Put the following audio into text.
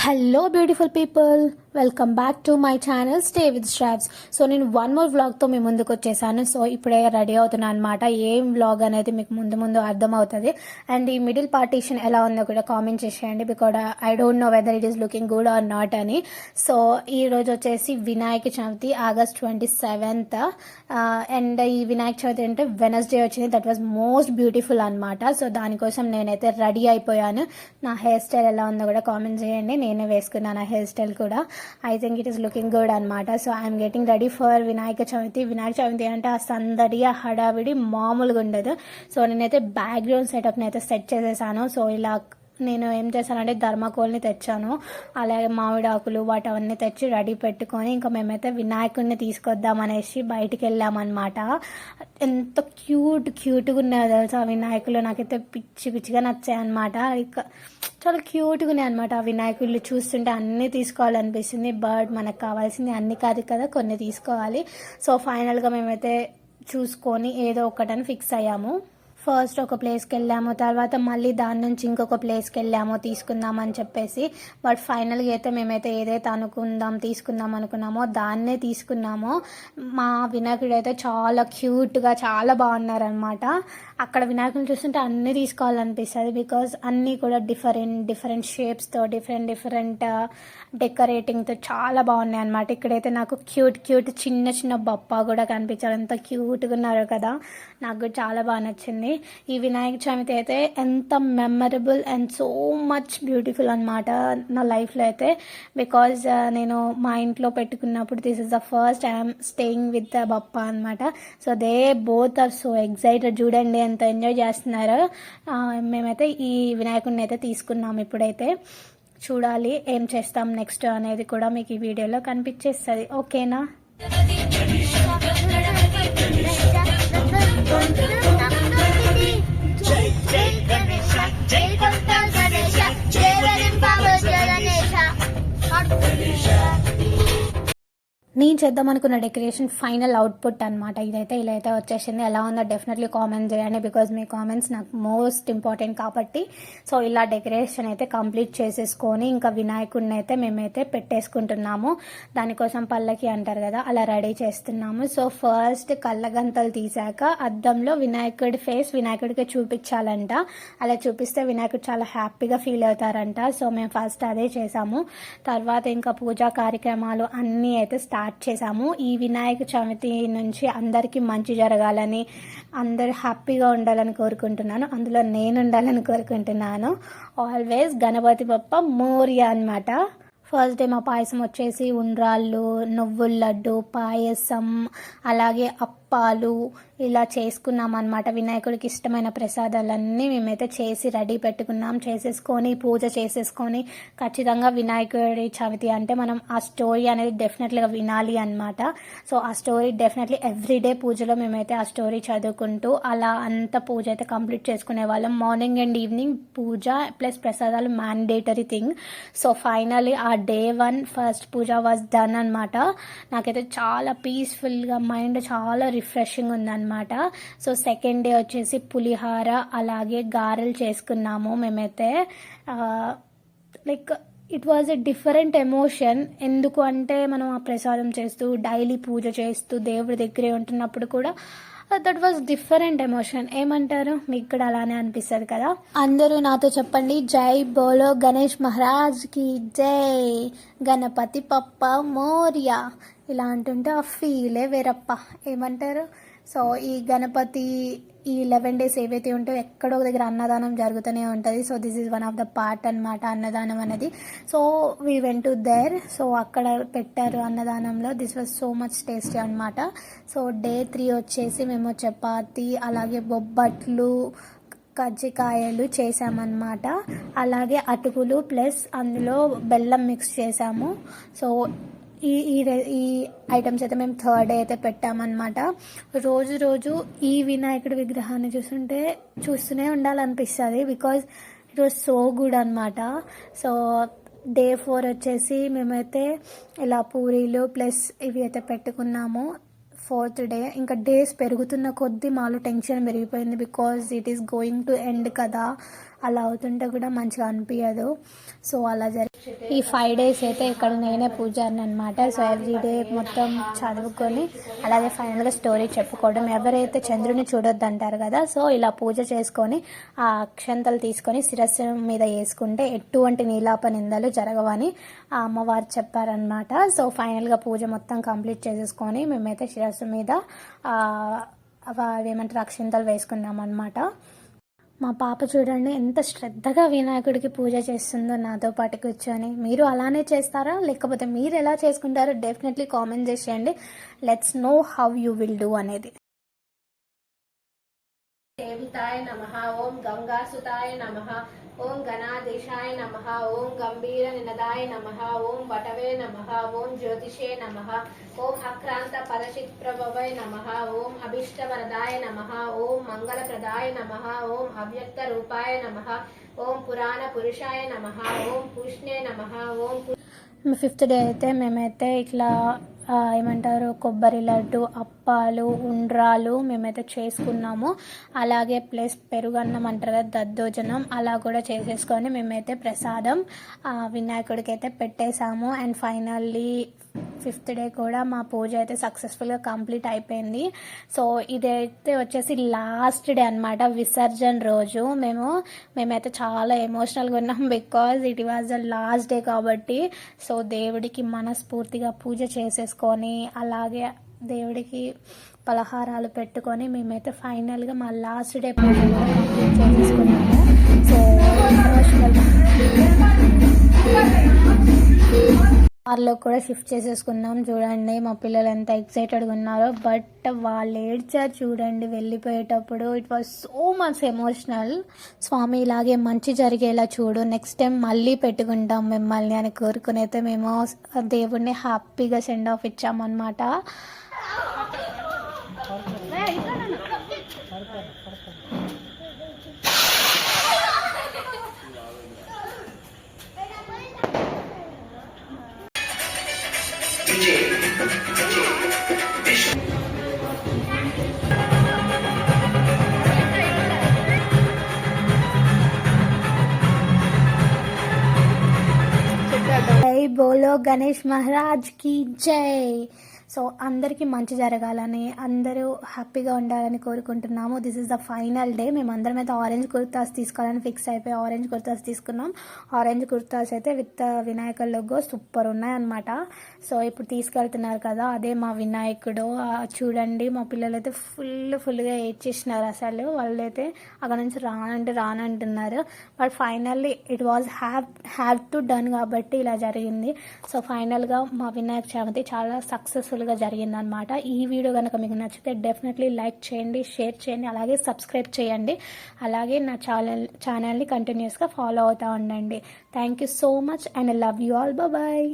Hello beautiful people, welcome back to my channel stay with straps. So నేను one more వ్లాగ్తో మీ ముందుకు వచ్చేసాను. So ఇప్పుడే ready అవుతున్నాను అనమాట. ఏం వ్లాగ్ అనేది మీకు ముందు అర్థమవుతుంది. అండ్ ఈ మిడిల్ పార్టీషన్ ఎలా ఉందో కూడా కామెంట్ చేసేయండి, because I don't know whether it is looking good or not అని. సో ఈ రోజు వచ్చేసి Vinayaka Chavithi, August 27th. And ఈ వినాయక చవితి అంటే వెనస్డే వచ్చింది. దట్ వాజ్ మోస్ట్ బ్యూటిఫుల్ అనమాట. సో దానికోసం నేనైతే రెడీ అయిపోయాను. నా హెయిర్ స్టైల్ ఎలా ఉందో కూడా కామెంట్ చేయండి. నేనే వేసుకున్నాను ఆ హెయిర్ స్టైల్ కూడా. I think it is looking good అనమాట. So I'm getting ready for Vinayaka Chavithi. Vinayaka Chavithi అంటే ఆ సందడి, ఆ హడావిడి మామూలుగా ఉండదు. సో నేనైతే బ్యాక్గ్రౌండ్ సెటప్ని అయితే సెట్ చేసేసాను. సో ఇలా నేను ఏం చేశానంటే ధర్మకోల్ని తెచ్చాను, అలాగే మామిడాకులు వాటి అవన్నీ తెచ్చి రెడీ పెట్టుకొని ఇంకా మేమైతే వినాయకుడిని తీసుకొద్దాం అనేసి బయటికి వెళ్ళామన్నమాట. ఎంత క్యూట్గా ఉన్నాయో తెలుసు ఆ వినాయకులు. నాకైతే పిచ్చిగా నచ్చాయి అనమాట. ఇక చాలా క్యూట్గా ఉన్నాయి అనమాట ఆ వినాయకుళ్ళు. చూస్తుంటే అన్నీ తీసుకోవాలనిపిస్తుంది. బట్ మనకు కావాల్సింది అన్నీ కాదు కదా, కొన్ని తీసుకోవాలి. సో ఫైనల్గా మేమైతే చూసుకొని ఏదో ఒకటని ఫిక్స్ అయ్యాము. ఫస్ట్ ఒక ప్లేస్కి వెళ్ళాము, తర్వాత మళ్ళీ దాని నుంచి ఇంకొక ప్లేస్కి వెళ్ళాము తీసుకుందామని చెప్పేసి. బట్ ఫైనల్గా అయితే మేమైతే ఏదైతే తీసుకుందాం అనుకున్నామో దాన్నే తీసుకున్నాము. మా వినాయకుడు అయితే చాలా క్యూట్గా చాలా బాగున్నారనమాట. అక్కడ వినాయకులు చూస్తుంటే అన్నీ తీసుకోవాలనిపిస్తుంది, బికాజ్ అన్నీ కూడా డిఫరెంట్ షేప్స్తో డిఫరెంట్ డెకరేటింగ్తో చాలా బాగున్నాయి అనమాట. ఇక్కడైతే నాకు క్యూట్ చిన్న బొప్ప కూడా కనిపించారు. ఎంత క్యూట్గా ఉన్నారు కదా, నాకు కూడా చాలా బాగా నచ్చింది. ఈ వినాయక చవితి అయితే ఎంత memorable and so much beautiful అనమాట నా లైఫ్లో అయితే. బికాజ్ నేను మా ఇంట్లో పెట్టుకున్నప్పుడు this is the first I'm staying with the Bappa అనమాట. So they both are so excited. చూడండి ఎంత ఎంజాయ్ చేస్తున్నారు. మేమైతే ఈ వినాయకుడిని అయితే తీసుకున్నాము. ఇప్పుడైతే చూడాలి ఏం చేస్తాం నెక్స్ట్ అనేది కూడా మీకు ఈ వీడియోలో కనిపించేస్తుంది. ఓకేనా? నేను చేద్దాం అనుకున్న డెకరేషన్ ఫైనల్ అవుట్పుట్ అనమాట. ఇదైతే ఇలా అయితే వచ్చేసింది. ఎలా ఉందో డెఫినెట్లీ కామెంట్ చేయండి, బికాజ్ మీ కామెంట్స్ నాకు మోస్ట్ ఇంపార్టెంట్ కాబట్టి. సో ఇలా డెకరేషన్ అయితే కంప్లీట్ చేసేసుకొని ఇంకా వినాయకుడిని అయితే మేమైతే పెట్టేసుకుంటున్నాము. దానికోసం పల్లకి అంటారు కదా, అలా రెడీ చేస్తున్నాము. సో ఫస్ట్ కళ్ళగంతలు తీసాక అద్దంలో వినాయకుడి ఫేస్ వినాయకుడికి చూపించాలంట. అలా చూపిస్తే వినాయకుడు చాలా హ్యాపీగా ఫీల్ అవుతారంట. సో మేము ఫస్ట్ అదే చేసాము. తర్వాత ఇంకా పూజా కార్యక్రమాలు అన్నీ అయితే స్టార్ట్ చేసాము. ఈ వినాయక చవితి నుంచి అందరికీ మంచి జరగాలని, అందరు హ్యాపీగా ఉండాలని కోరుకుంటున్నాను. అందులో నేను ఉండాలని కోరుకుంటున్నాను. ఆల్వేస్ గణపతి బప్ప మోరియా అనమాట. ఫస్ట్ డే మా పాయసం వచ్చేసి ఉండ్రాళ్ళు, నువ్వుల లడ్డు, పాయసం, అలాగే అప్పాలు ఇలా చేసుకున్నాం అనమాట. వినాయకుడికి ఇష్టమైన ప్రసాదాలన్నీ మేమైతే చేసి రెడీ పెట్టుకున్నాం. చేసేసుకొని పూజ చేసేసుకొని ఖచ్చితంగా వినాయకుడి చవితి అంటే మనం ఆ స్టోరీ అనేది డెఫినెట్లీగా వినాలి అనమాట. సో ఆ స్టోరీ డెఫినెట్లీ ఎవ్రీడే పూజలో మేమైతే ఆ స్టోరీ చదువుకుంటూ అలా అంత పూజ అయితే కంప్లీట్ చేసుకునే వాళ్ళం. Morning and evening puja plus ప్రసాదాలు మ్యాండేటరీ థింగ్. సో ఫైనలీ ఆ day 1 first puja was done అనమాట. నాకైతే చాలా పీస్ఫుల్గా మైండ్ చాలా రిఫ్రెషింగ్ ఉందన్నమాట. సో సెకండ్ డే వచ్చేసి పులిహార అలాగే గారెలు చేసుకున్నాము మేమైతే. Like it was a different emotion. ఎందుకు అంటే మనం ఆ ప్రసాదం చేస్తూ డైలీ పూజ చేస్తూ దేవుడి దగ్గరే ఉంటున్నప్పుడు కూడా దట్ వాజ్ డిఫరెంట్ ఎమోషన్. ఏమంటారు? మీకు కూడా అలానే అనిపిస్తుంది కదా? అందరూ నాతో చెప్పండి, జై బోలో గణేష్ మహారాజ్ కి జై, గణపతి పప్ప మోరియా. ఇలా అంటుంటే ఆ ఫీలే వేరప్ప. ఏమంటారు? సో ఈ గణపతి ఈ 11 days ఏవైతే ఉంటాయో ఎక్కడో దగ్గర అన్నదానం జరుగుతూనే ఉంటుంది. So this is one of the part అనమాట అన్నదానం అనేది. So we went to there. So అక్కడ పెట్టారు అన్నదానంలో. This was so much tasty అనమాట. సో డే 3 వచ్చేసి మేము చపాతి అలాగే బొబ్బట్లు కజ్జికాయలు చేసామన్నమాట. అలాగే అటుకులు ప్లస్ అందులో బెల్లం మిక్స్ చేసాము. సో ఈ ఐటమ్స్ అయితే మేము థర్డ్ డే అయితే పెట్టామన్నమాట. రోజు ఈ వినాయకుడి విగ్రహాన్ని చూస్తూనే ఉండాలనిపిస్తుంది, because it was so good అనమాట. సో డే 4 వచ్చేసి మేమైతే ఇలా పూరీలు ప్లస్ ఇవి అయితే పెట్టుకున్నాము. 4th డే ఇంకా డేస్ పెరుగుతున్న కొద్దీ మాలో టెన్షన్ పెరిగిపోయింది, because it is going to end కదా. అలా అవుతుంటే కూడా మంచిగా అనిపించదు. సో అలా ఈ 5 days అయితే ఇక్కడ నేనే పూజారిని అనమాట. సో ఎవ్రీడే మొత్తం చదువుకొని అలాగే ఫైనల్గా స్టోరీ చెప్పుకోవడం. ఎవరైతే చంద్రుని చూడొద్దు అంటారు కదా, సో ఇలా పూజ చేసుకొని ఆ అక్షంతలు తీసుకొని శిరస్సు మీద వేసుకుంటే ఎటువంటి నీలాప నిందలు జరగవని ఆ అమ్మవారు చెప్పారనమాట. సో ఫైనల్గా పూజ మొత్తం కంప్లీట్ చేసేసుకొని మేమైతే శిరస్సు మీద ఏమంటారు అక్షంతలు వేసుకున్నాం అనమాట. మా పాప చూడండి ఎంత శ్రద్ధగా వినాయకుడికి పూజ చేస్తుందో నాతో పాటు కూర్చొని. మీరు అలానే చేస్తారా, లేకపోతే మీరు ఎలా చేసుకుంటారో డెఫినెట్లీ కామెంట్ చేసేయండి. Let's know how you will do అనేది. సేవితాయ నమః, ఓం గంగాసుతాయ నమః, ఓం గణాధీశాయ నమః, ఓం గంభీర నినదాయ నమః, ఓం వటవే నమః, ఓం జ్యోతిషే నమః, ఓం అక్రాంత పరశిత్ ప్రభవై నమః, ఓం అభిష్టవరదాయ నమః, ఓం మంగళప్రదాయ నమః, ఓం అవ్యక్త రూపాయ నమః, ఓం పురాణ పురుషాయ నమః, ఓం పుష్ణే నమః, ఓం 5th డే అయితే మేమైతే ఇట్లా ఏమంటారు కొబ్బరి లడ్డు, అప్పాలు, ఉండ్రాలు మేమైతే చేసుకున్నాము. అలాగే ప్లస్ పెరుగన్నం అంటారు కదా, దద్దోజనం అలా కూడా చేసేసుకొని మేమైతే ప్రసాదం వినాయకుడికి అయితే పెట్టేశాము. అండ్ ఫైనల్లీ 5th డే కూడా మా పూజ అయితే సక్సెస్ఫుల్గా కంప్లీట్ అయిపోయింది. సో ఇదైతే వచ్చేసి లాస్ట్ డే అనమాట, విసర్జన్ రోజు. మేమైతే చాలా ఎమోషనల్గా ఉన్నాం, because it was the last day కాబట్టి. సో దేవుడికి మనస్ఫూర్తిగా పూజ చేసేసుకొని అలాగే దేవుడికి పలహారాలు పెట్టుకొని మేమైతే ఫైనల్గా మా లాస్ట్ డే పూజ కంప్లీట్ చేసేసుకున్నాము. సో కార్లో కూడా షిఫ్ట్ చేసేసుకున్నాం. చూడండి మా పిల్లలు ఎంత ఎక్సైటెడ్గా ఉన్నారో, బట్ వాళ్ళు ఏడ్చారు చూడండి వెళ్ళిపోయేటప్పుడు. It was so much emotional. స్వామి ఇలాగే మంచి జరిగేలా చూడు, నెక్స్ట్ టైం మళ్ళీ పెట్టుకుంటాం మిమ్మల్ని అని కోరుకుని అయితే మేము దేవుడిని హ్యాపీగా సెండ్ ఆఫ్ ఇచ్చామన్నమాట. జై బోలో గణేష్ మహారాజ్ కి జై. సో అందరికీ మంచి జరగాలని, అందరూ హ్యాపీగా ఉండాలని కోరుకుంటున్నాము. This is the final day. మేమందరం అయితే ఆరెంజ్ కుర్తాస్ తీసుకోవాలని ఫిక్స్ అయిపోయి ఆరెంజ్ కుర్తాస్ తీసుకున్నాం. ఆరెంజ్ కుర్తాస్ అయితే విత్ వినాయకుడి లోగో సూపర్ ఉన్నాయన్నమాట. సో ఇప్పుడు తీసుకెళ్తున్నారు కదా, అదే మా వినాయకుడు. చూడండి మా పిల్లలు అయితే ఫుల్గా ఏడ్చేసినారు. అసలు వాళ్ళైతే అక్కడ నుంచి రానంటున్నారు. But finally it was have to done కాబట్టి ఇలా జరిగింది. సో ఫైనల్గా మా వినాయక చవితి చాలా సక్సెస్ఫుల్గా జరిగిందనమాట. ఈ వీడియో కనుక మీకు నచ్చితే డెఫినెట్లీ లైక్ చేయండి, షేర్ చేయండి, అలాగే సబ్స్క్రైబ్ చేయండి. అలాగే నా ఛానల్ని కంటిన్యూస్గా ఫాలో అవుతూ ఉండండి. Thank you so much and I love you all. Bye.